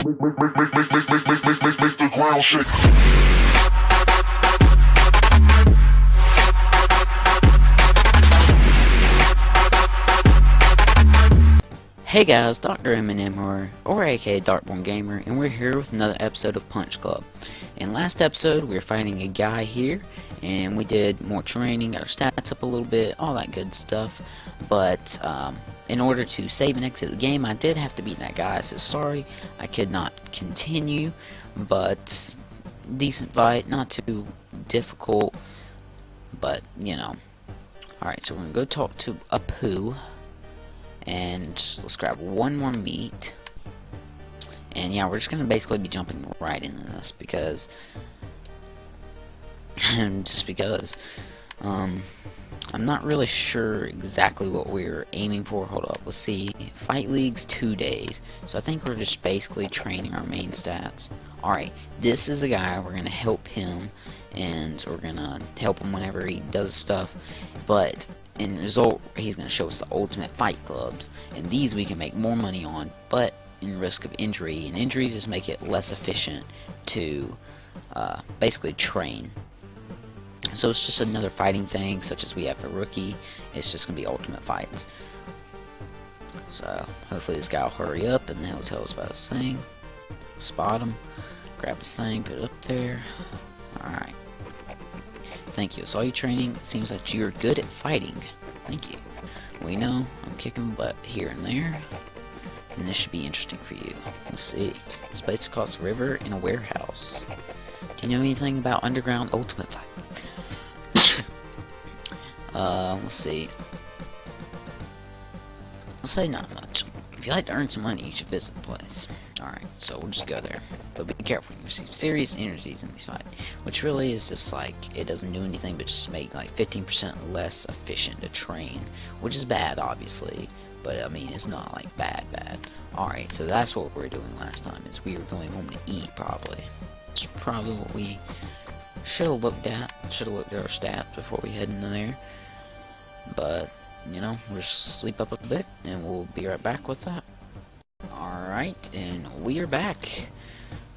Make the ground shake. Hey guys, Dr. Eminem or aka TheDarkBornGamer, and we're here with another episode of Punch Club. In last episode, we were fighting a guy here, and we did more training, got our stats up a little bit, all that good stuff. But in order to save and exit the game, I did have to beat that guy, so sorry I could not continue. But decent fight, not too difficult, but you know. Alright, so we're gonna go talk to Apu. And let's grab one more meat. And yeah, we're just gonna basically be jumping right into this because just because I'm not really sure exactly what we're aiming for. Hold up, let's see. Fight League's 2 days, so I think we're just basically training our main stats. Alright, this is the guy. We're gonna help him, and we're gonna help him whenever he does stuff, but in result, he's going to show us the ultimate fight clubs, and these we can make more money on, but in risk of injury, and injuries just make it less efficient to basically train. So it's just another fighting thing, such as we have the rookie. It's just going to be ultimate fights. So hopefully this guy will hurry up, and then he'll tell us about his thing. Spot him, grab his thing, put it up there. Alright. Thank you. I saw you training. It seems that you're good at fighting. Thank you. We know I'm kicking butt here and there, and this should be interesting for you. Let's see. This place across the river in a warehouse. Do you know anything about underground ultimate fight? Let's see. I'll say not much. If you like to earn some money, you should visit the place. Alright, so we'll just go there. But be careful, you receive serious injuries in these fights. Which really is just like, it doesn't do anything but just make like 15% less efficient to train. Which is bad, obviously. But I mean, it's not like bad. Alright, so that's what we were doing last time, is we were going home to eat, probably. It's probably what we should have looked at. Should have looked at our stats before we head into there. But, you know, we'll just sleep up a bit, and we'll be right back with that. Alright, and we are back.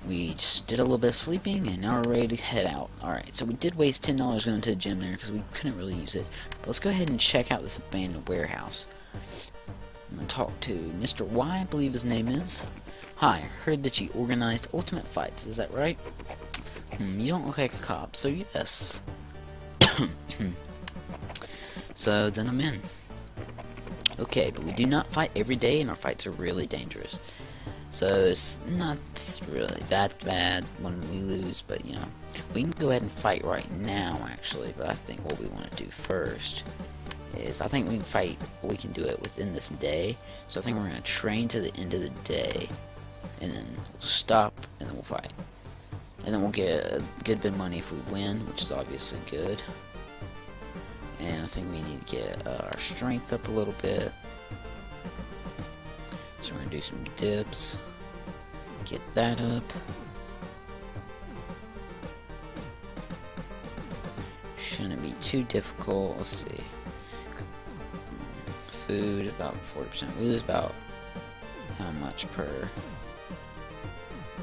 We just did a little bit of sleeping, and now we're ready to head out. Alright, so we did waste $10 going to the gym there, because we couldn't really use it. But let's go ahead and check out this abandoned warehouse. I'm going to talk to Mr. Y, I believe his name is. Hi, I heard that you organized ultimate fights, is that right? You don't look like a cop, so yes. So then I'm in. Okay, but we do not fight every day, and our fights are really dangerous. So it's not really that bad when we lose, but you know, we can go ahead and fight right now actually. But I think what we want to do first is, I think we can fight, we can do it within this day. So I think we're going to train to the end of the day, and then we'll stop, and then we'll fight. And then we'll get a good bit of money if we win, which is obviously good. And I think we need to get our strength up a little bit. So we're going to do some dips. Get that up. Shouldn't be too difficult. Let's see. Food, about 40%. We lose about how much per?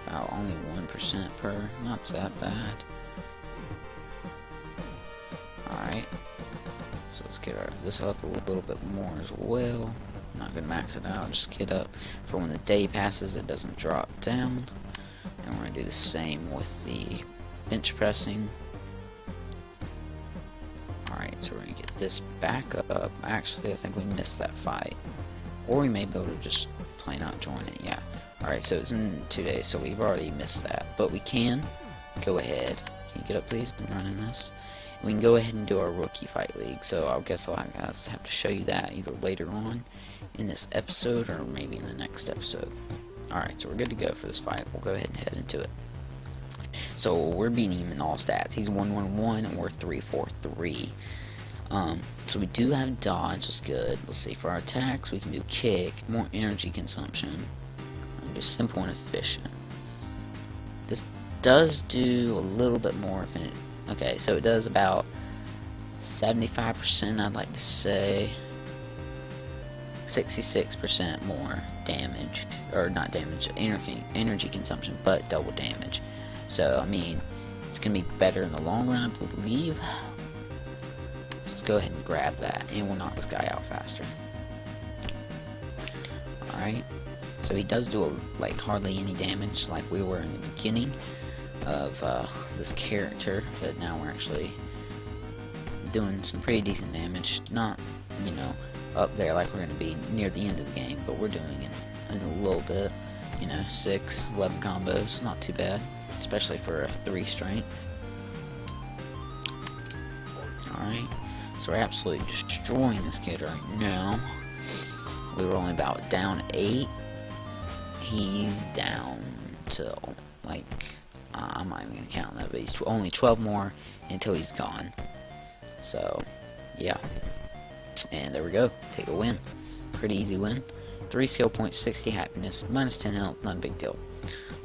About only 1% per. Not that bad. Alright. So let's get this up a little bit more as well. I'm not going to max it out, just get up for when the day passes it doesn't drop down. And we're going to do the same with the bench pressing. Alright, so we're going to get this back up. Actually, I think we missed that fight. Or we may be able to just plain out join it, yeah. Alright, so it's in 2 days, so we've already missed that. But we can go ahead. Can you get up please and run in this? We can go ahead and do our rookie fight league, so I guess I'll have to show you that either later on in this episode or maybe in the next episode. Alright, so we're good to go for this fight. We'll go ahead and head into it. So we're beating him in all stats. He's 111 and we're 343. So we do have dodge, that's good. Let's see, for our attacks we can do kick, more energy consumption, and do simple and efficient. This does do a little bit more if it. Okay, so it does about 75%, I'd like to say. 66% more damage, or not damage, energy consumption, but double damage. So I mean, it's gonna be better in the long run, I believe. Let's go ahead and grab that, and we'll knock this guy out faster. Alright, so he does do like hardly any damage like we were in the beginning of this character, but now we're actually doing some pretty decent damage. Not, you know, up there like we're going to be near the end of the game, but we're doing it in a little bit. You know, 11 combos, not too bad, especially for a 3 strength. Alright, so we're absolutely destroying this kid right now. We were only about down 8. He's down to, like, I'm not even going to count that, but he's only 12 more until he's gone. So, yeah. And there we go. Take the win. Pretty easy win. 3 skill points, 60 happiness, minus 10 health, not a big deal.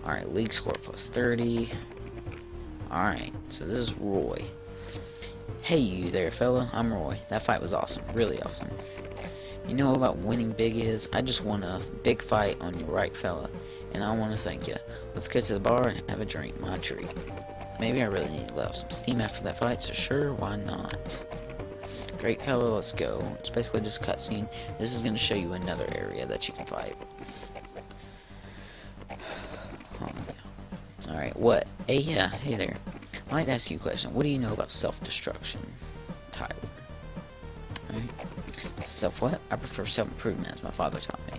Alright, league score plus 30. Alright, so this is Roy. Hey you there, fella. I'm Roy. That fight was awesome. Really awesome. You know what winning big is? I just won a big fight on your right, fella. And I want to thank you. Let's go to the bar and have a drink, my treat. Maybe I really need to let off some steam after that fight, so sure, why not? Great fella, let's go. It's basically just a cutscene. This is going to show you another area that you can fight. Oh, yeah. Alright, what? Hey, yeah, hey there. I'd like to ask you a question. What do you know about self-destruction, Tyler? Right? Self-what? I prefer self-improvement, as my father taught me.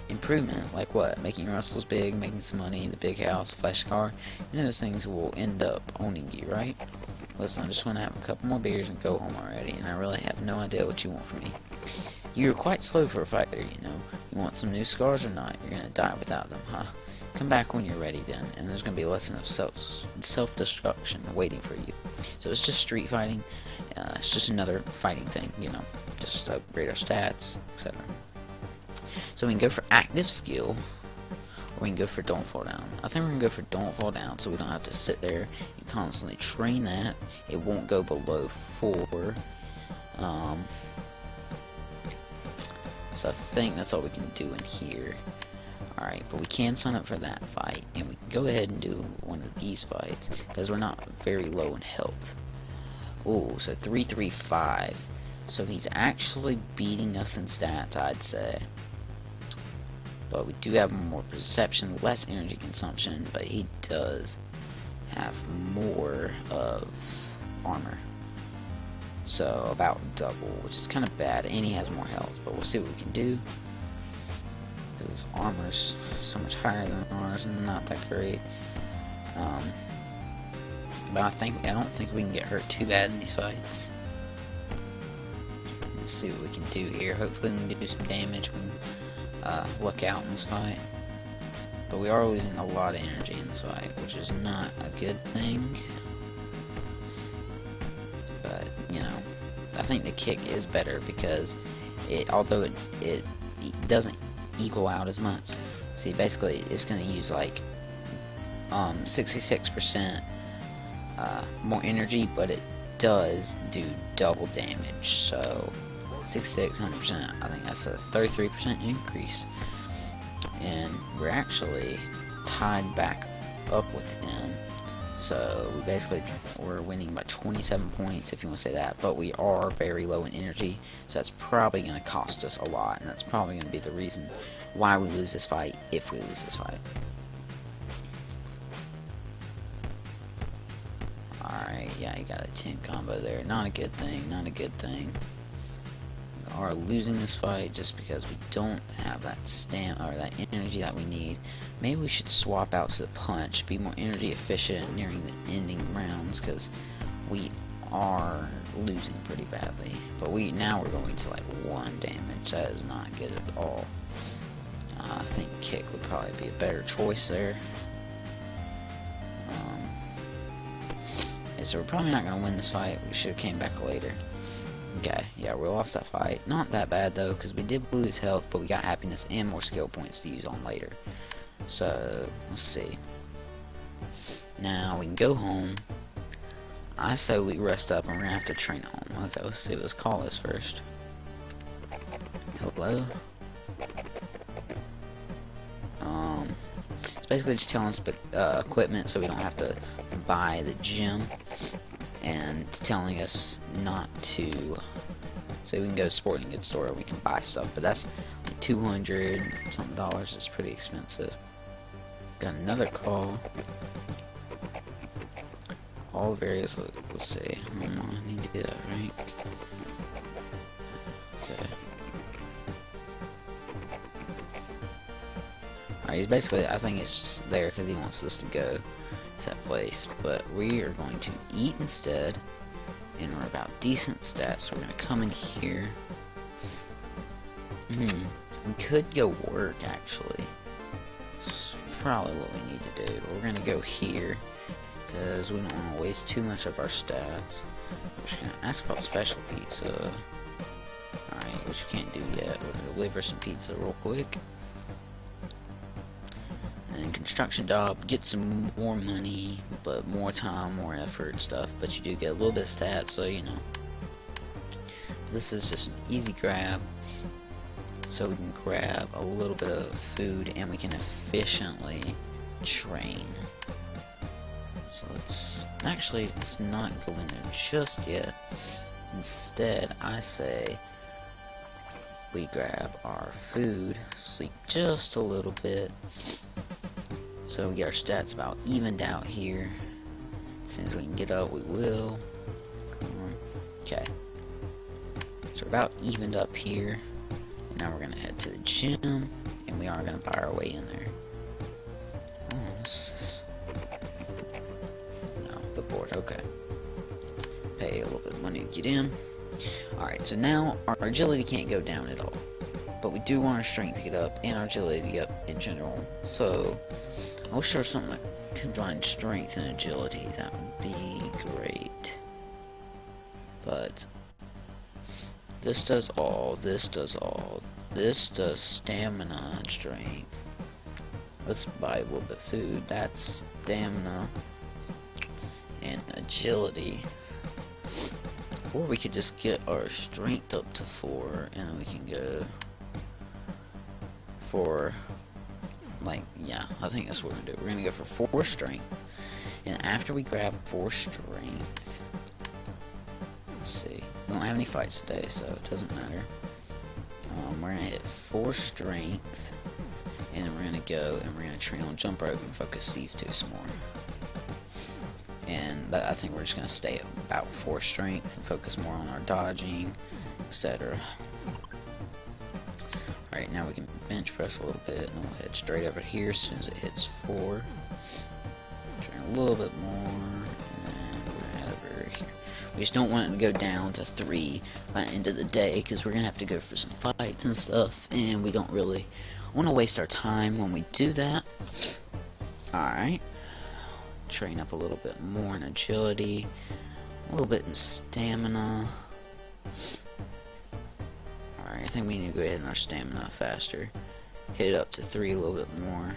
Improvement? Like what? Making your muscles big, making some money, the big house, flash car. You know those things will end up owning you, right? Listen, I just want to have a couple more beers and go home already, and I really have no idea what you want from me. You're quite slow for a fighter, you know. You want some new scars or not? You're gonna die without them, huh? Come back when you're ready then, and there's gonna be a lesson of self-destruction waiting for you. So it's just street fighting. It's just another fighting thing, you know. Just upgrade our stats, etc. So we can go for active skill, or we can go for don't fall down. I think we're gonna go for don't fall down, so we don't have to sit there and constantly train that. It won't go below 4. So I think that's all we can do in here. Alright, but we can sign up for that fight, and we can go ahead and do one of these fights, because we're not very low in health. Ooh, so 335. So he's actually beating us in stats, I'd say. But we do have more perception, less energy consumption, but he does have more of armor. So about double, which is kind of bad, and he has more health, but we'll see what we can do. His armor's so much higher than ours, and not that great. But I don't think we can get hurt too bad in these fights. Let's see what we can do here. Hopefully we can do some damage. We can look out in this fight. But we are losing a lot of energy in this fight, which is not a good thing. But, you know, I think the kick is better because although it doesn't equal out as much. See, basically it's going to use like 66% more energy, but it does do double damage. So 66, 100%, I think that's a 33% increase. And we're actually tied back up with him. So we basically we're winning by 27 points, if you want to say that, but we are very low in energy, so that's probably going to cost us a lot, and that's probably going to be the reason why we lose this fight, if we lose this fight. Alright, yeah, you got a 10 combo there. Not a good thing, not a good thing. We are losing this fight just because we don't have that stamina or that energy that we need. Maybe we should swap out to the punch, be more energy efficient nearing the ending rounds, because we are losing pretty badly. But now we're going to like 1 damage. That is not good at all. I think kick would probably be a better choice there. Yeah, so we're probably not going to win this fight. We should have came back later. Okay, yeah, we lost that fight. Not that bad though, because we did lose health, but we got happiness and more skill points to use on later. So, let's see. Now, we can go home. I say we rest up and we're going to have to train home. Okay, let's see. Let's call this first. Hello? It's basically just telling us equipment so we don't have to buy the gym, and it's telling us not to. Say we can go to sporting goods store and we can buy stuff, but that's like $200 something. It's pretty expensive. Got another call. All various. Let's see. I need to do that right. Okay. Alright, he's basically, I think it's just there because he wants us to go to that place. But we are going to eat instead. And we're about decent stats, so we're going to come in here. We could go work, actually. It's probably what we need to do. We're going to go here, because we don't want to waste too much of our stats. We're just going to ask about special pizza. Alright, which we can't do yet. We're going to deliver some pizza real quick. And construction job, get some more money, but more time, more effort stuff, but you do get a little bit of stats, so you know. This is just an easy grab, so we can grab a little bit of food and we can efficiently train. So let's not go in there just yet. Instead, I say we grab our food, sleep just a little bit, so we get our stats about evened out here. As soon as we can get up, we will. Okay. So we're about evened up here. And now we're going to head to the gym. And we are going to buy our way in there. Oh, this is... No, the board. Okay. Pay a little bit of money to get in. Alright, so now our agility can't go down at all. But we do want our strength to get up and our agility to get up in general. So I wish there was something that combined strength and agility. That would be great. But this does all. This does all. This does stamina and strength. Let's buy a little bit of food. That's stamina and agility. Or we could just get our strength up to 4 and then we can go for, like, yeah, I think that's what we're gonna do. We're gonna go for 4 strength, and after we grab 4 strength, let's see, we don't have any fights today, so it doesn't matter. We're gonna hit 4 strength, and then we're gonna go and we're gonna trail and jump rope and focus these 2 some more. And I think we're just gonna stay at about 4 strength and focus more on our dodging, etc. Alright, now we can bench press a little bit, and we'll head straight over here as soon as it hits 4. Train a little bit more, and then we're gonna head over here. We just don't want it to go down to 3 by the end of the day, because we're gonna have to go for some fights and stuff, and we don't really want to waste our time when we do that. Alright. Train up a little bit more in agility, a little bit in stamina. Alright, I think we need to go ahead and our stamina faster. Hit it up to 3 a little bit more.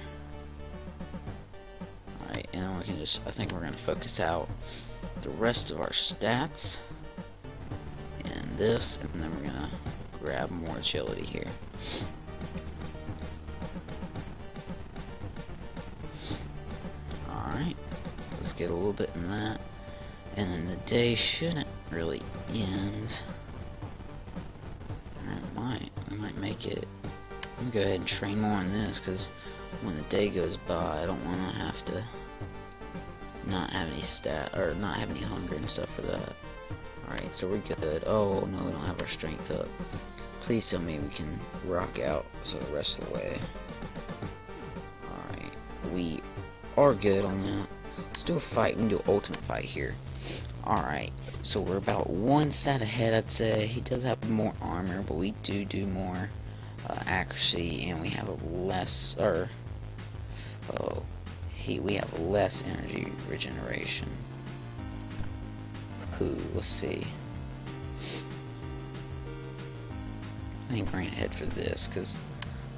Alright, and then we can just, I think we're going to focus out the rest of our stats. And this, and then we're going to grab more agility here. Alright, let's get a little bit in that. And then the day shouldn't really end. I might make it. I'm gonna go ahead and train more on this, because when the day goes by, I don't want to have to not have any not have any hunger and stuff for that. Alright, so we're good. Oh no, we don't have our strength up. Please tell me we can rock out so the rest of the way. Alright, we are good on that. Let's do a fight. We can do an ultimate fight here. Alright, so we're about 1 stat ahead, I'd say. He does have more armor, but we do more accuracy, and we have a less, we have less energy regeneration. Let's see. I think we're gonna head for this, because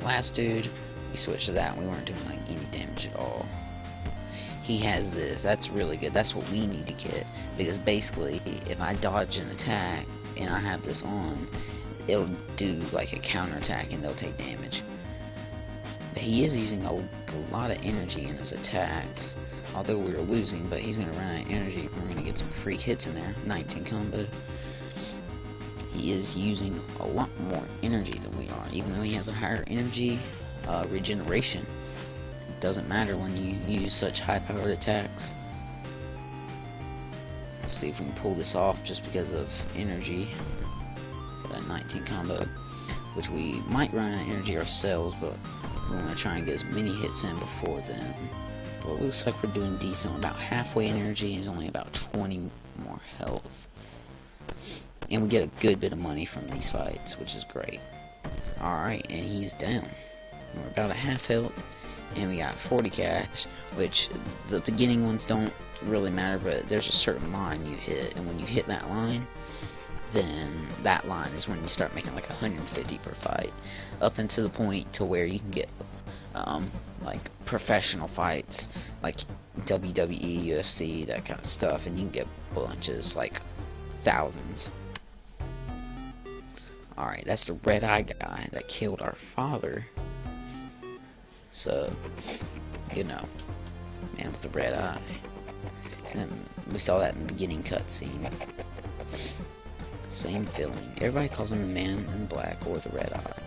last dude, we switched to that, and we weren't doing like any damage at all. He has this. That's really good. That's what we need to get, because basically, if I dodge an attack and I have this on, it'll do like a counterattack and they'll take damage. But he is using a lot of energy in his attacks. Although we were losing, but he's going to run out of energy. We're going to get some free hits in there. 19 combo. He is using a lot more energy than we are. Even though he has a higher energy regeneration. It doesn't matter when you use such high-powered attacks. Let's see if we can pull this off just because of energy. That 19 combo. Which we might run out of energy ourselves, but we want to try and get as many hits in before then. Well, it looks like we're doing decent. We're about halfway energy. He's only about 20 more health. And we get a good bit of money from these fights, which is great. Alright, and he's down. We're about at half health. And we got 40 cash, which the beginning ones don't really matter, but there's a certain line you hit. And when you hit that line, then that line is when you start making like 150 per fight. Up until the point to where you can get like professional fights like WWE, UFC, that kind of stuff, and you can get bunches, like thousands. Alright, that's the red eye guy that killed our father. So, you know, man with the red eye. And we saw that in the beginning cutscene. Same feeling. Everybody calls him the man in black or the red eye.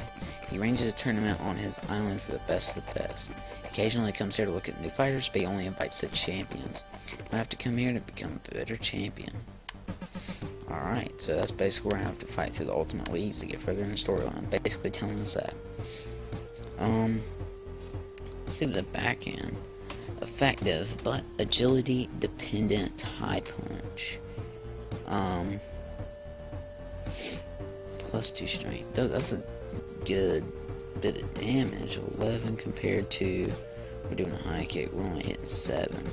He arranges a tournament on his island for the best of the best. Occasionally comes here to look at new fighters, but he only invites the champions. I have to come here to become a better champion. Alright, so that's basically where I have to fight through the Ultimate Leagues to get further in the storyline. Basically telling us that. Let's see the back end. Effective, but agility dependent high punch. Plus 2 strength. That's a good bit of damage. 11 compared to, we're doing a high kick, we're only hitting 7.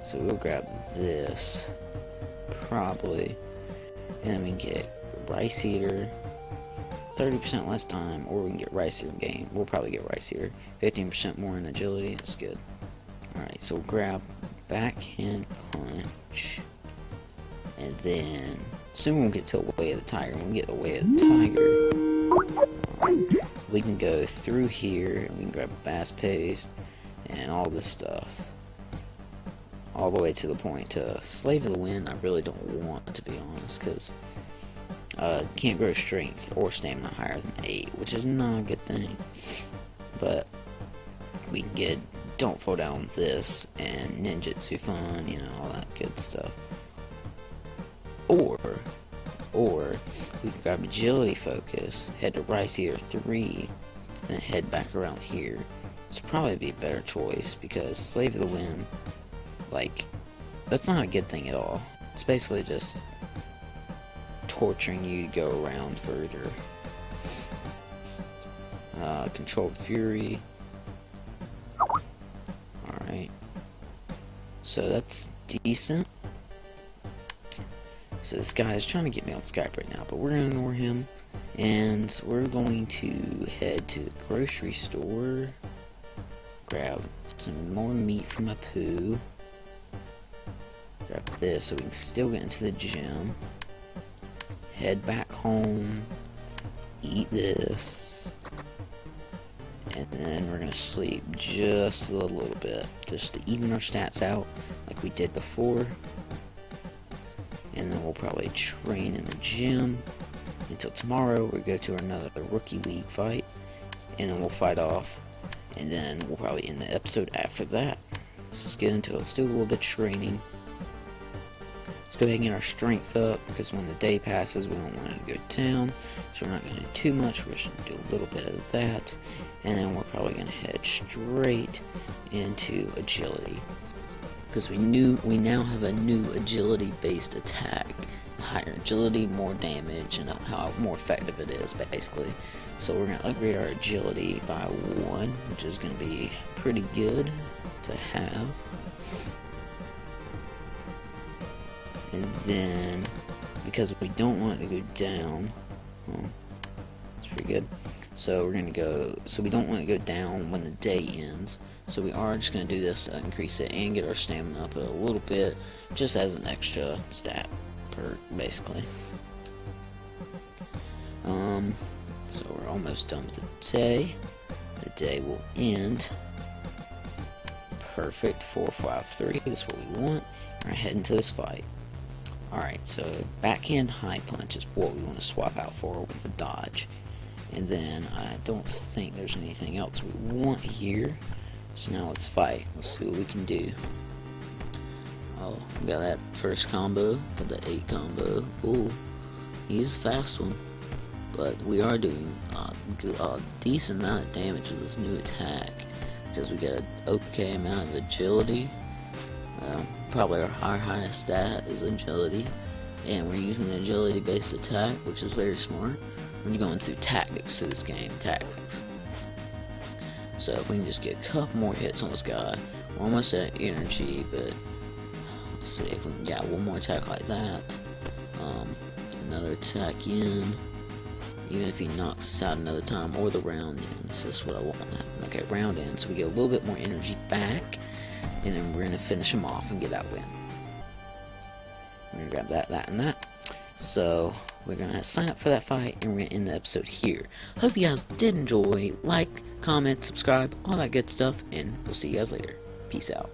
So we'll grab this probably, and then we can get Rice Eater, 30% less time, or we can get Rice Eater and gain. We'll probably get Rice Eater. 15% more in agility. That's good. Alright, so we'll grab backhand punch, and then soon we'll get to the Way of the Tiger. When we get the Way of the Tiger, we can go through here, and we can grab fast paced and all this stuff. All the way to the point to Slave of the Wind. I really don't want, to be honest, because can't grow strength or stamina higher than 8, which is not a good thing. But we can get Don't Fall Down this and Ninjutsu Fun, you know, all that good stuff. Or we can grab Agility Focus, head to Rice Eater 3, then head back around here. This would probably be a better choice, because Slave of the Wind, like, that's not a good thing at all. It's basically just torturing you to go around further. Controlled Fury. Alright. So that's decent. So this guy is trying to get me on Skype right now, but we're going to ignore him. And we're going to head to the grocery store. Grab some more meat from Apu. Grab this so we can still get into the gym. Head back home. Eat this. And then we're going to sleep just a little bit, just to even our stats out like we did before. And then we'll probably train in the gym until tomorrow. We go to another Rookie League fight, and then we'll fight off, and then we'll probably end the episode after that. So let's get into it. Let's do a little bit of training. Let's go ahead and get our strength up, because when the day passes, we don't want it to go down. So we're not going to do too much. We're just going to do a little bit of that. And then we're probably going to head straight into agility. Because we now have a new agility-based attack. Higher agility, more damage, and how more effective it is, basically. So we're going to upgrade our agility by 1, which is going to be pretty good to have. And then, because we don't want it to go down, well, it's pretty good. So we're going to go, so we don't want to go down when the day ends. So we are just going to do this to increase it and get our stamina up a little bit, just as an extra stat perk, basically. So we're almost done with the day. The day will end. Perfect. 4-5-3. That's what we want. We're heading to this fight. Alright, so backhand high punch is what we want to swap out for with the dodge. And then I don't think there's anything else we want here. So now let's fight. Let's see what we can do. Oh, we got that first combo. Got the 8 combo. Ooh, he's a fast one. But we are doing a decent amount of damage with this new attack. Because we got an okay amount of agility. Probably our highest stat is agility. And we're using the agility based attack, which is very smart. We're going through tactics to this game. Tactics. So if we can just get a couple more hits on this guy. We're almost at energy, but let's see if we can get one more attack like that. Another attack in. Even if he knocks us out another time, or the round ends. That's what I want. Okay, round ends, so we get a little bit more energy back, and then we're gonna finish him off and get that win. We're gonna grab that, that, and that. So we're gonna sign up for that fight, and we're gonna end the episode here. Hope you guys did enjoy. Like, comment, subscribe, all that good stuff, and we'll see you guys later. Peace out.